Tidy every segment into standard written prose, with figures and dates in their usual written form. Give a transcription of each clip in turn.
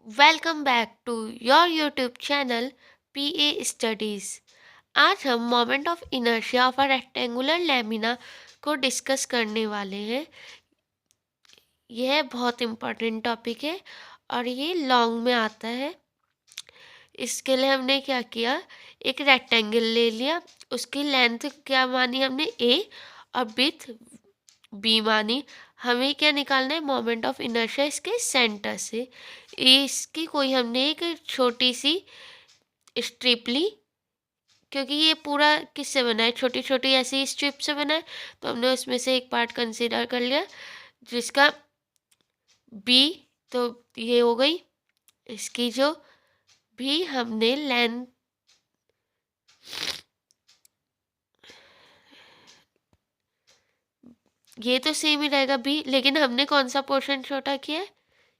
Welcome back to your YouTube channel PA studies. आज हम moment of inertia of a rectangular lamina को discuss करने वाले हैं। यह बहुत इम्पोर्टेंट टॉपिक है और ये लॉन्ग में आता है। इसके लिए हमने क्या किया, एक रेक्टेंगल ले लिया, उसकी लेंथ क्या मानी हमने ए और विड्थ बी मानी। हमें क्या निकालना है, मोमेंट ऑफ इनर्शिया इसके सेंटर से। इसकी कोई हमने एक छोटी सी स्ट्रिप ली, क्योंकि ये पूरा किससे बना है, छोटी छोटी ऐसी स्ट्रिप से बना है, तो हमने उसमें से एक पार्ट कंसीडर कर लिया जिसका बी। तो ये हो गई इसकी जो भी हमने लेंथ, ये तो सेम ही रहेगा बी, लेकिन हमने कौन सा पोर्शन छोटा किया है,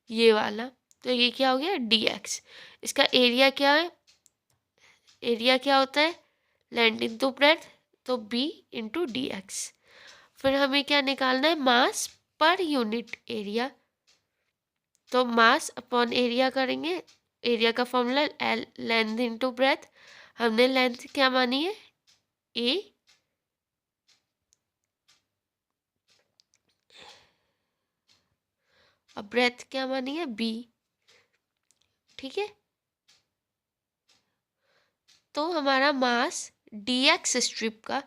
ये वाला। तो ये क्या हो गया, डी एक्स। इसका एरिया क्या है, एरिया क्या होता है, लेंथ इंटू ब्रेड्थ, तो बी इंटू डी एक्स। फिर हमें क्या निकालना है, मास पर यूनिट एरिया। तो मास अपॉन एरिया करेंगे, एरिया का formula L, length into breadth. हमने लेंथ क्या मानी है, ए, और ब्रेथ क्या मानी है, बी। ठीक है, तो हमारा मास डी एक्स स्ट्रिप का,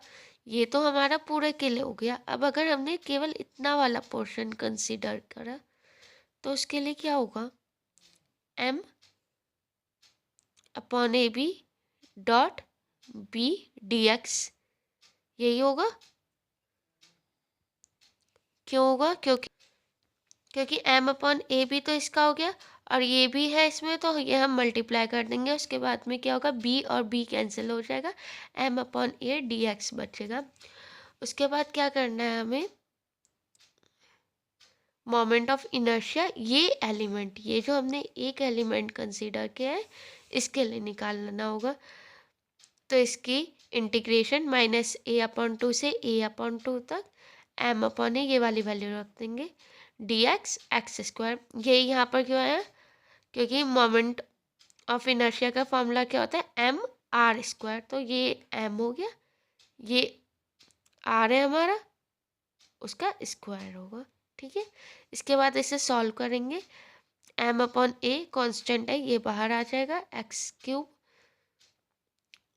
ये तो हमारा पूरे के लिए हो गया। अब अगर हमने केवल इतना वाला पोर्शन कंसीडर करा तो उसके लिए क्या होगा, M upon A B dot B D X, यही होगा। क्यों होगा, क्योंकि एम अपॉन ए बी तो इसका हो गया और ये भी है इसमें, तो ये हम मल्टीप्लाई कर देंगे। उसके बाद में क्या होगा, बी और बी कैंसिल हो जाएगा, M upon A D X बचेगा। उसके बाद क्या करना है हमें, मोमेंट ऑफ इनर्शिया, ये एलिमेंट, ये जो हमने एक एलिमेंट कंसीडर किया है, इसके लिए निकालना होगा। तो इसकी इंटीग्रेशन -a/2 से a/2 तक, m अपॉन ए, ये वाली वैल्यू रख देंगे, डी एक्स एक्स स्क्वायर। ये यहाँ पर क्यों आया, क्योंकि मोमेंट ऑफ इनर्शिया का फॉर्मूला क्या होता है, एम आर स्क्वायर। तो ये m हो गया, ये r है हमारा, उसका स्क्वायर होगा। ठीक है, इसके बाद इसे सॉल्व करेंगे, m अपॉन ए कॉन्स्टेंट है, ये बाहर आ जाएगा, एक्स क्यूब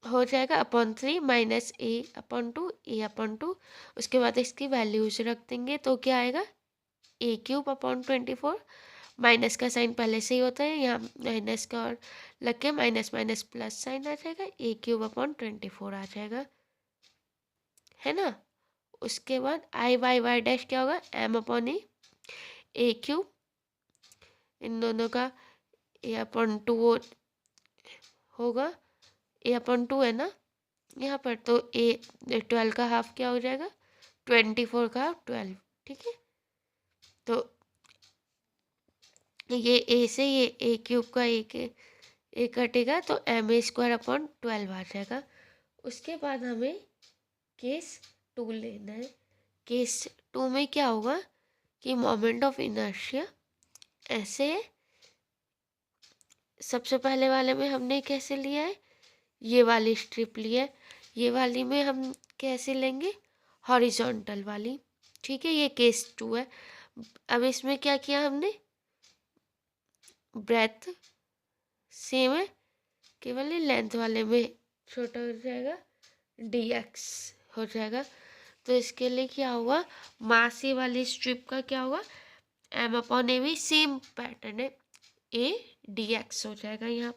हो जाएगा अपॉन 3 -a/2 a/2। उसके बाद इसकी वैल्यूज रख देंगे, तो क्या आएगा, a³ अपॉन 24। माइनस का साइन पहले से ही होता है, यहाँ माइनस का और लग के माइनस माइनस प्लस साइन आ जाएगा, a³ अपॉन 24 आ जाएगा, है ना। उसके बाद i/y डैश क्या होगा, m अपॉन a³ इन दोनों का a/2 होगा, a/2 है ना यहाँ पर, तो a12 का हाफ क्या हो जाएगा, 24 का हाफ 12। ठीक है, तो ये a से ये a³ का ए कटेगा, तो ma² अपॉन 12 आ जाएगा। उसके बाद हमें केस 2 लेना है। केस 2 में क्या होगा कि मोमेंट ऑफ इनर्शिया ऐसे है, सबसे पहले वाले में हमने कैसे लिया है, ये वाली स्ट्रिप लिया है, ये वाली में हम कैसे लेंगे, हॉरिजॉन्टल वाली। ठीक है, ये केस 2 है। अब इसमें क्या किया हमने, ब्रेथ सेम है, केवल ये लेंथ वाले में छोटा हो जाएगा, डी एक्स हो जाएगा। तो इसके लिए क्या हुआ, मास ये वाली स्ट्रिप का क्या होगा, एम अपॉन ए भी सेम पैटर्न है, ए डी एक्स हो जाएगा। यहाँ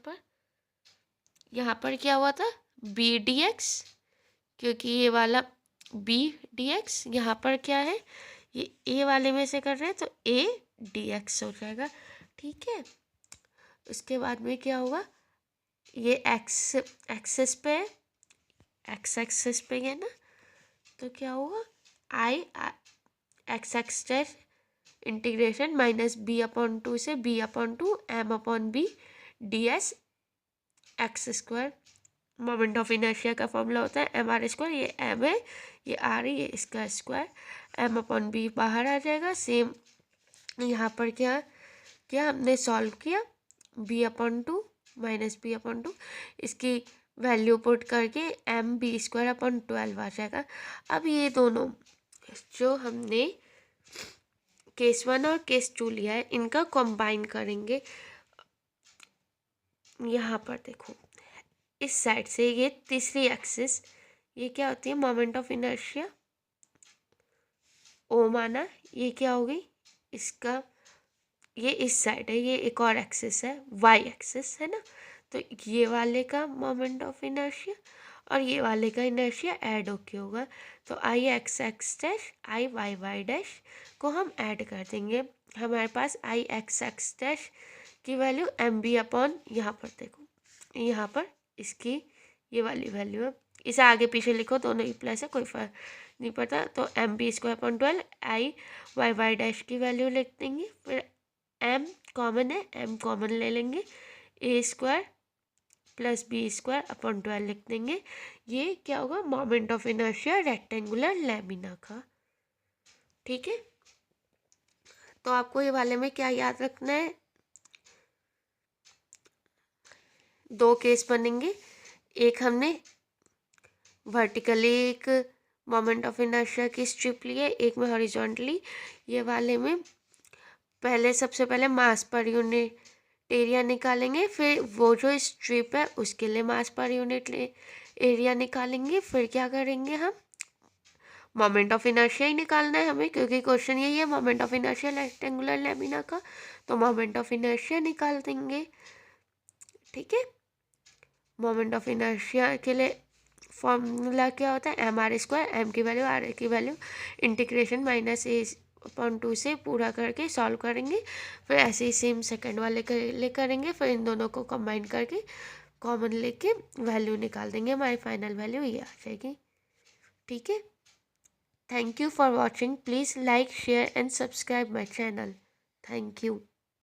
पर क्या हुआ था, बी डी एक्स, क्योंकि ये वाला बी डी एक्स, यहाँ पर क्या है, ये ए वाले में से कर रहे हैं, तो ए डी एक्स हो जाएगा। ठीक है, उसके बाद में क्या होगा, ये एक्स एक्सेस पे है, एक्स एक्सेस पे है ना, तो क्या होगा, I X X dash integration -b/2 से b/2 m/b ds X square. Moment of inertia का फॉर्मूला होता है mr², ये m है, ये r है, ये इसका स्क्वायर, m/b बाहर आ जाएगा। सेम यहाँ पर क्या क्या हमने सॉल्व किया, b/2 माइनस b/2, इसकी वैल्यू पुट करके mb² आ जाएगा। अब ये दोनों जो हमने केस 1 और केस 2 लिया है, इनका कंबाइन करेंगे। यहाँ पर देखो, इस साइड से ये तीसरी एक्सिस, ये क्या होती है, मोमेंट ऑफ इनर्शिया ओ माना, ये क्या होगी, इसका ये इस साइड है, ये एक और एक्सिस है, वाई एक्सिस है ना, तो ये वाले का मोमेंट ऑफ इनर्शिया और ये वाले का इनर्शिया ऐड होके होगा। तो I X X dash I Y Y dash को हम ऐड कर देंगे। हमारे पास आई एक्स एक्स डैश की वैल्यू एम बी अपॉन, यहाँ पर देखो, यहाँ पर इसकी ये वाली वैल्यू है, इसे आगे पीछे लिखो, दोनों ही प्लस है, कोई फर्क नहीं पड़ता। तो mb²/12 आई वाई वाई डैश की वैल्यू लिख देंगे। फिर m कॉमन है, m कॉमन ले लेंगे, a² + b²/12 लिख देंगे। ये क्या होगा, moment of inertia rectangular lamina का। ठीक है, तो आपको ये वाले में क्या याद रखना है, दो केस बनेंगे, एक हमने वर्टिकली एक मोमेंट ऑफ इनर्शिया की स्ट्रिप ली है, एक में हॉरिजॉन्टली। ये वाले में पहले सबसे पहले मास पर यूनिट एरिया निकालेंगे, फिर वो जो स्ट्रिप है उसके लिए मास पर यूनिट एरिया निकालेंगे। फिर क्या करेंगे, हम मोमेंट ऑफ इनर्शिया ही निकालना है हमें, क्योंकि क्वेश्चन यही है moment of inertia rectangular lamina का, तो मोमेंट ऑफ इनर्शिया निकाल देंगे। ठीक है, मोमेंट ऑफ इनर्शिया के लिए फॉर्मूला क्या होता है, mr², m की वैल्यू r की वैल्यू इंटीग्रेशन -a/2 से पूरा करके सॉल्व करेंगे। फिर ऐसे ही सेम सेकंड वाले के लिए करेंगे, फिर इन दोनों को कंबाइन करके कॉमन लेके वैल्यू निकाल देंगे, हमारी फाइनल वैल्यू ये आ जाएगी। ठीक है, thank you for watching, please like share and subscribe my channel. Thank you.